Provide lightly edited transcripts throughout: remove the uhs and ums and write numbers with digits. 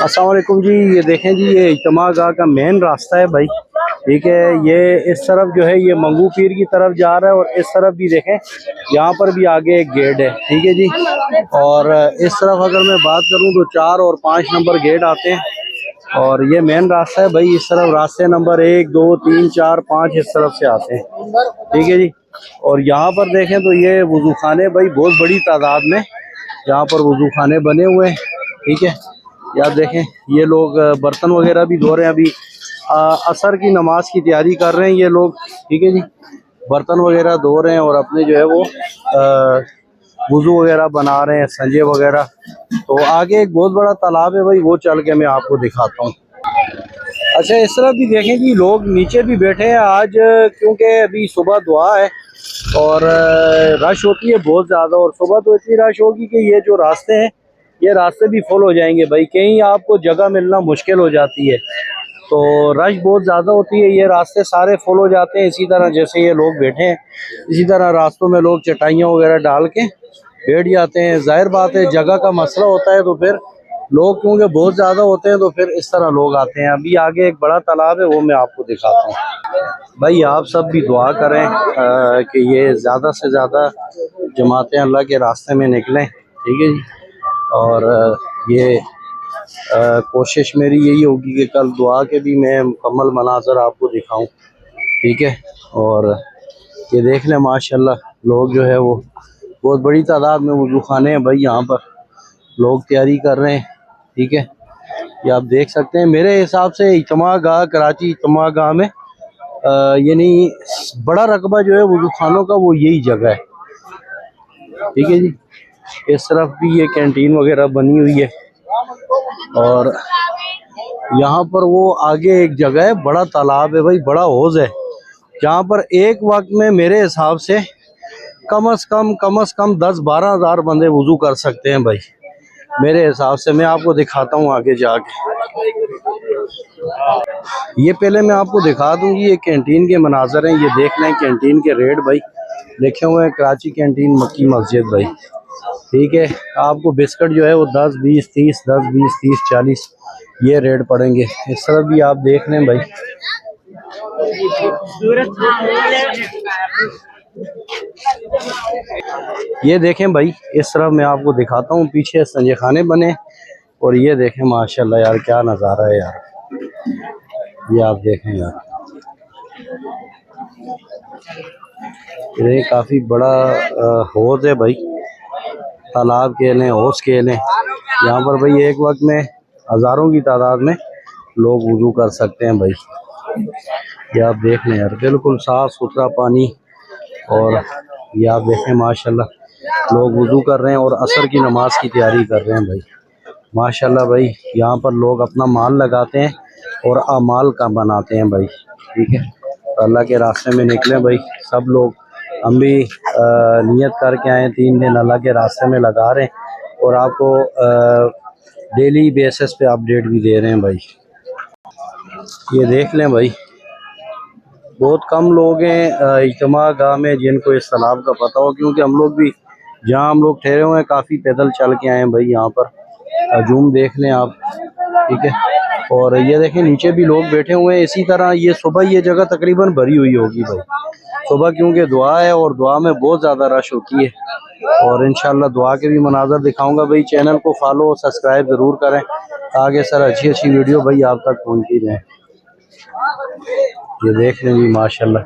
अस्सलाम वालेकुम जी। ये देखें जी, ये इज्तिमा गाह का मेन रास्ता है भाई। ठीक है, ये इस तरफ जो है ये मंगू पीर की तरफ जा रहा है और इस तरफ भी देखें, यहाँ पर भी आगे एक गेट है। ठीक है जी। और इस तरफ अगर मैं बात करूँ तो 4 और 5 नंबर गेट आते हैं और ये मेन रास्ता है भाई। इस तरफ रास्ते नंबर 1 2 3 4 5 इस तरफ से आते हैं। ठीक है जी। और यहाँ पर देखें तो ये वजू खाने भाई बहुत बड़ी तादाद में यहाँ पर वजू खाने बने हुए हैं। ठीक है, यार देखें ये लोग बर्तन वगैरह भी धो रहे हैं। अभी असर की नमाज की तैयारी कर रहे हैं ये लोग। ठीक है जी, बर्तन वगैरह धो रहे हैं और अपने जो है वो वुज़ू वगैरह बना रहे हैं, संजे वगैरह। तो आगे एक बहुत बड़ा तालाब है भाई, वो चल के मैं आपको दिखाता हूँ। अच्छा, इस तरफ भी देखें कि लोग नीचे भी बैठे हैं आज, क्योंकि अभी सुबह दुआ है और रश होती है बहुत ज़्यादा। और सुबह तो इतनी रश होगी कि ये जो रास्ते हैं ये रास्ते भी फुल हो जाएंगे भाई, कहीं आपको जगह मिलना मुश्किल हो जाती है। तो रश बहुत ज़्यादा होती है, ये रास्ते सारे फुल हो जाते हैं। इसी तरह जैसे ये लोग बैठे हैं, इसी तरह रास्तों में लोग चटाइयाँ वगैरह डाल के बैठ जाते हैं। जाहिर बात है जगह का मसला होता है, तो फिर लोग क्योंकि बहुत ज़्यादा होते हैं तो फिर इस तरह लोग आते हैं। अभी आगे एक बड़ा तालाब है, वो मैं आपको दिखाता हूँ। भाई आप सब भी दुआ करें कि ये ज़्यादा से ज़्यादा जमातें अल्लाह के रास्ते में निकलें। ठीक है जी। और ये कोशिश मेरी यही होगी कि कल दुआ के भी मैं मुकम्मल मनाज़र आपको दिखाऊं। ठीक है। और ये देख लें माशाल्लाह लोग जो है वो बहुत बड़ी तादाद में वज़ू खाने हैं भाई, यहाँ पर लोग तैयारी कर रहे हैं। ठीक है, ये आप देख सकते हैं। मेरे हिसाब से इज्तिमा गाह, कराची इज्तिमा गाह में यानी बड़ा रकबा जो है वज़ू खानों का वो यही जगह है। ठीक है जी। इस तरफ भी ये कैंटीन वगैरह बनी हुई है और यहाँ पर वो आगे एक जगह है, बड़ा तालाब है भाई, बड़ा हौज है, जहाँ पर एक वक्त में मेरे हिसाब से कम से कम 10-12 हज़ार बंदे वुज़ू कर सकते हैं भाई, मेरे हिसाब से। मैं आपको दिखाता हूँ आगे जाके। ये पहले मैं आपको दिखा दूँ, ये कैंटीन के मनाजर हैं। ये देख लें कैंटीन के रेट भाई लिखे हुए हैं, कराची कैंटीन मक्की मस्जिद भाई। ठीक है, आपको बिस्किट जो है वो 10 20 30 10 20 30 40 ये रेट पड़ेंगे। इस तरह भी आप देख लें भाई। ये देखें भाई, इस तरह मैं आपको दिखाता हूँ, पीछे संजे खाने बने और ये देखें माशाल्लाह यार क्या नज़ारा है यार। ये आप देखें यार, ये काफ़ी बड़ा हौज है भाई, तालाब के लें हौज के लें। यहाँ पर भाई एक वक्त में हज़ारों की तादाद में लोग वुज़ू कर सकते हैं भाई। ये आप देख लें यार, बिल्कुल साफ़ सुथरा पानी। और ये आप देखें माशाल्लाह लोग वुज़ू कर रहे हैं और असर की नमाज की तैयारी कर रहे हैं भाई। माशाल्लाह भाई, यहाँ पर लोग अपना माल लगाते हैं और अमाल का बनाते हैं भाई। ठीक है, तो अल्लाह के रास्ते में निकलें भाई सब लोग। हम भी नियत करके आए 3 दिन अल्लाह के रास्ते में लगा रहे हैं और आपको डेली बेसिस पे अपडेट भी दे रहे हैं भाई। ये देख लें भाई, बहुत कम लोग हैं इज्तिमा गाह में जिनको इस तालाब का पता हो, क्योंकि हम लोग भी जहाँ हम लोग ठहरे हुए हैं काफ़ी पैदल चल के आए हैं भाई। यहाँ पर हजूम देख लें आप। ठीक है, और ये देखें नीचे भी लोग बैठे हुए हैं। इसी तरह ये सुबह ये जगह तकरीबन भरी हुई होगी भाई सुबह, क्योंकि दुआ है और दुआ में बहुत ज़्यादा रश होती है। और इंशाल्लाह दुआ के भी मनाजर दिखाऊंगा भाई। चैनल को फॉलो और सब्सक्राइब ज़रूर करें, आगे सर अच्छी वीडियो भाई आप तक पहुँचती रहें। ये देख लें जी माशाल्लाह,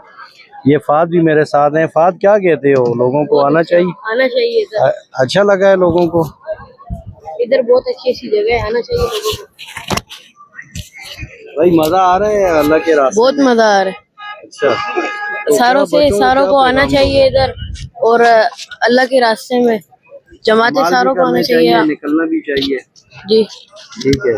ये फाद भी मेरे साथ हैं। फाद क्या कहते हो, लोगों को आना चाहिए सर। अच्छा लगा है लोगों को इधर, बहुत अच्छी जगह है, आना चाहिए लोगों को भाई। मजा आ रहा है अल्लाह के रास्ते, बहुत मजा आ रहा है। अच्छा, तो सारों को आना चाहिए इधर और अल्लाह के रास्ते में जमाते सारों को आना चाहिए, निकलना भी चाहिए जी। ठीक है।